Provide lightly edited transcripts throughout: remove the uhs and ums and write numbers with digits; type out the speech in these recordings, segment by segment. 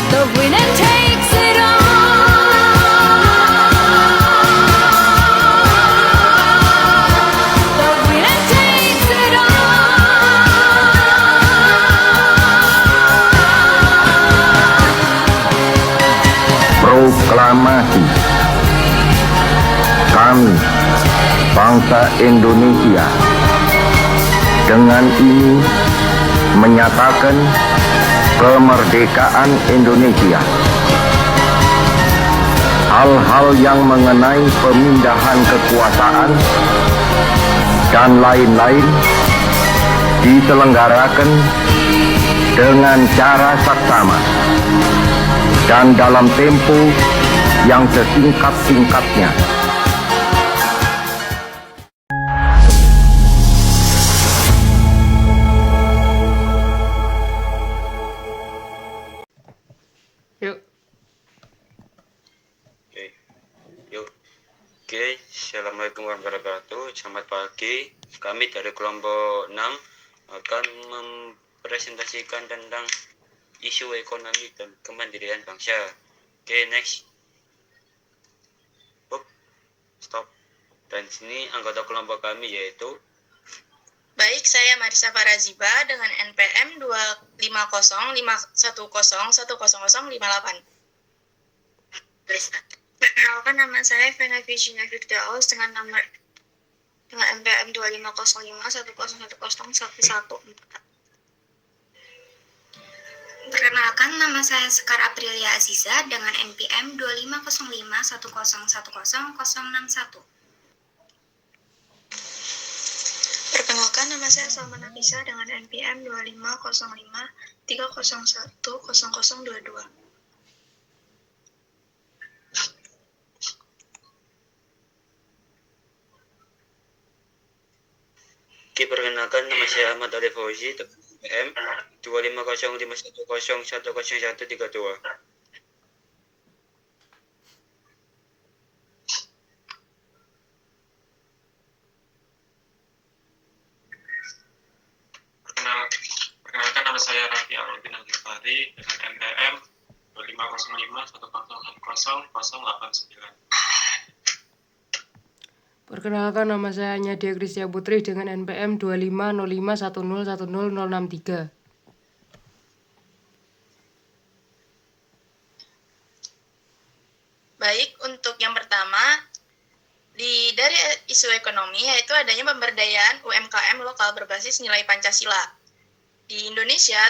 The winner takes it all. The winner takes it all. Proklamasi. Kami, bangsa Indonesia, dengan ini menyatakan kemerdekaan Indonesia. Hal-hal yang mengenai pemindahan kekuasaan dan lain-lain diselenggarakan dengan cara saksama dan dalam tempo yang sesingkat-singkatnya. Oke, Assalamualaikum warahmatullahi wabarakatuh. Selamat pagi. Kami dari kelompok 6 akan mempresentasikan tentang isu ekonomi dan kemandirian bangsa. Oke, next. Stop. Dan sini anggota kelompok kami yaitu Baik, saya Marisa Faraziba dengan NPM 25051010058. Perkenalkan, nama saya Vena Virginia Firdaus dengan NPM 25051011011. Perkenalkan, nama saya Sekar Aprilia Aziza dengan NPM 25051011061. Perkenalkan, nama saya Salma Nafisa dengan NPM 25053010022. Perkenalkan, nama saya Ahmad Ali Fauzi, NPM 25051010132. Perkenalkan, nama saya Rafi Aludin Al-Ghifari dengan NPM 25051000089. Perkenalkan, nama saya Nadia Kristia Putri dengan NPM 25051010063. Baik, untuk yang pertama, dari isu ekonomi yaitu adanya pemberdayaan UMKM lokal berbasis nilai Pancasila. Di Indonesia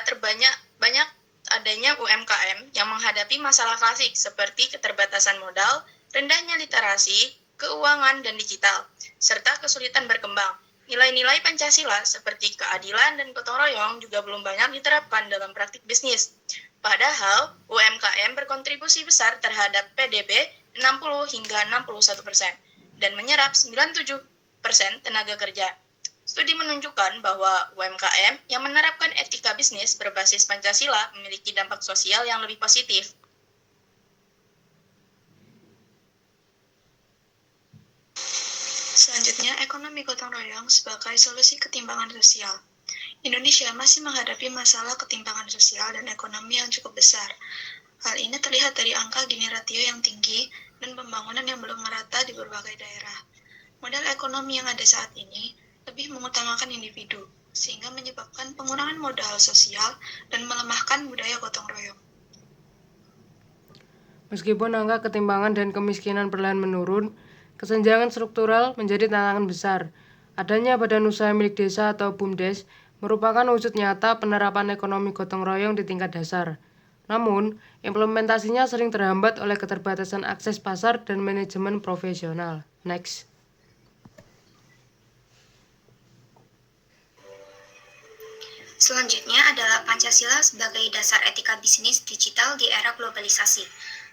banyak adanya UMKM yang menghadapi masalah klasik seperti keterbatasan modal, rendahnya literasi, keuangan dan digital, serta kesulitan berkembang. Nilai-nilai Pancasila seperti keadilan dan gotong royong juga belum banyak diterapkan dalam praktik bisnis. Padahal UMKM berkontribusi besar terhadap PDB 60 hingga 61% dan menyerap 97% tenaga kerja. Studi menunjukkan bahwa UMKM yang menerapkan etika bisnis berbasis Pancasila memiliki dampak sosial yang lebih positif. Selanjutnya, ekonomi gotong royong sebagai solusi ketimpangan sosial. Indonesia masih menghadapi masalah ketimpangan sosial dan ekonomi yang cukup besar. Hal ini terlihat dari angka Gini ratio yang tinggi dan pembangunan yang belum merata di berbagai daerah. Model ekonomi yang ada saat ini lebih mengutamakan individu, sehingga menyebabkan pengurangan modal sosial dan melemahkan budaya gotong royong. Meskipun angka ketimpangan dan kemiskinan perlahan menurun, kesenjangan struktural menjadi tantangan besar. Adanya badan usaha milik desa atau BUMDes merupakan wujud nyata penerapan ekonomi gotong royong di tingkat dasar. Namun, implementasinya sering terhambat oleh keterbatasan akses pasar dan manajemen profesional. Next. Selanjutnya adalah Pancasila sebagai dasar etika bisnis digital di era globalisasi.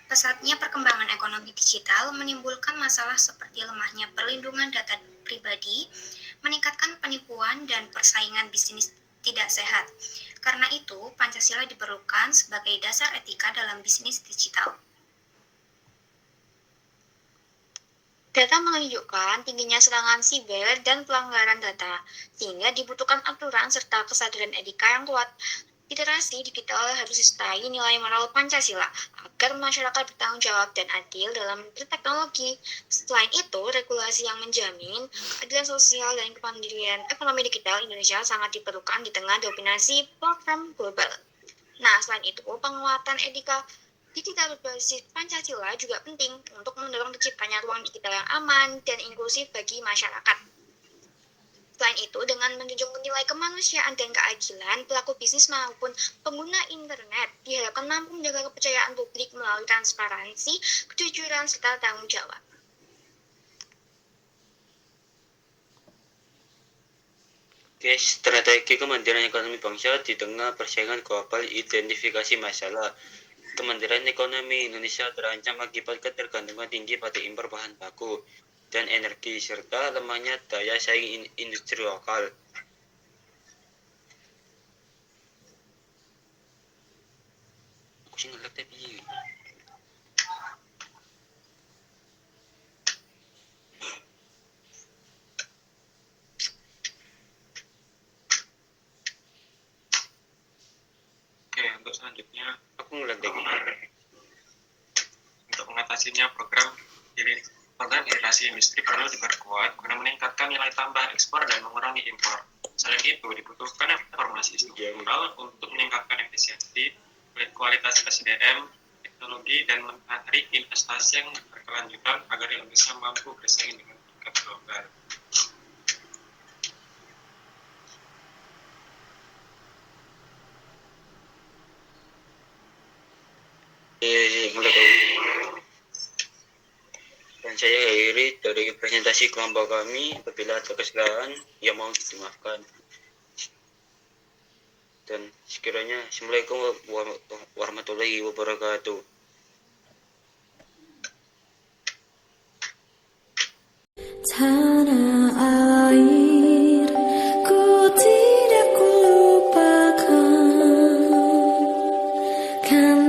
Pesatnya perkembangan ekonomi digital menimbulkan masalah seperti lemahnya perlindungan data pribadi, meningkatkan penipuan dan persaingan bisnis tidak sehat. Karena itu, Pancasila diperlukan sebagai dasar etika dalam bisnis digital. Data menunjukkan tingginya serangan siber dan pelanggaran data, sehingga dibutuhkan aturan serta kesadaran etika yang kuat. Literasi digital harus disertai nilai moral Pancasila agar masyarakat bertanggung jawab dan adil dalam berteknologi. Selain itu, regulasi yang menjamin keadilan sosial dan kemandirian ekonomi digital Indonesia sangat diperlukan di tengah dominasi program global. Nah, selain itu, penguatan etika digital berbasis Pancasila juga penting untuk mendorong terciptanya ruang digital yang aman dan inklusif bagi masyarakat. Selain itu, dengan menjunjung nilai kemanusiaan dan keadilan, pelaku bisnis maupun pengguna internet diharapkan mampu menjaga kepercayaan publik melalui transparansi, kejujuran, serta tanggung jawab. Oke, strategi kemandirian ekonomi bangsa di tengah persaingan global, identifikasi masalah. Kemandirian ekonomi Indonesia terancam akibat ketergantungan tinggi pada impor bahan baku dan energi, serta lemahnya daya saing industri lokal. Aku sih ngelek tapi Oke, untuk selanjutnya, aku ngelek lagi. untuk mengatasinya program hidrasi industri perlu diperkuat guna meningkatkan nilai tambah ekspor dan mengurangi impor. Selain itu, dibutuhkan reformasi struktural untuk meningkatkan efisiensi, kualitas SDM, teknologi, dan menarik investasi yang berkelanjutan agar Indonesia mampu bersaing dengan tingkat global. Ngelek lagi. Dan saya akhiri dari presentasi kelompok kami. Apabila ada kesalahan, ya mohon dimaafkan. Dan sekiranya Assalamualaikum warahmatullahi wabarakatuh. Tanah air ku tidak kulupakan kan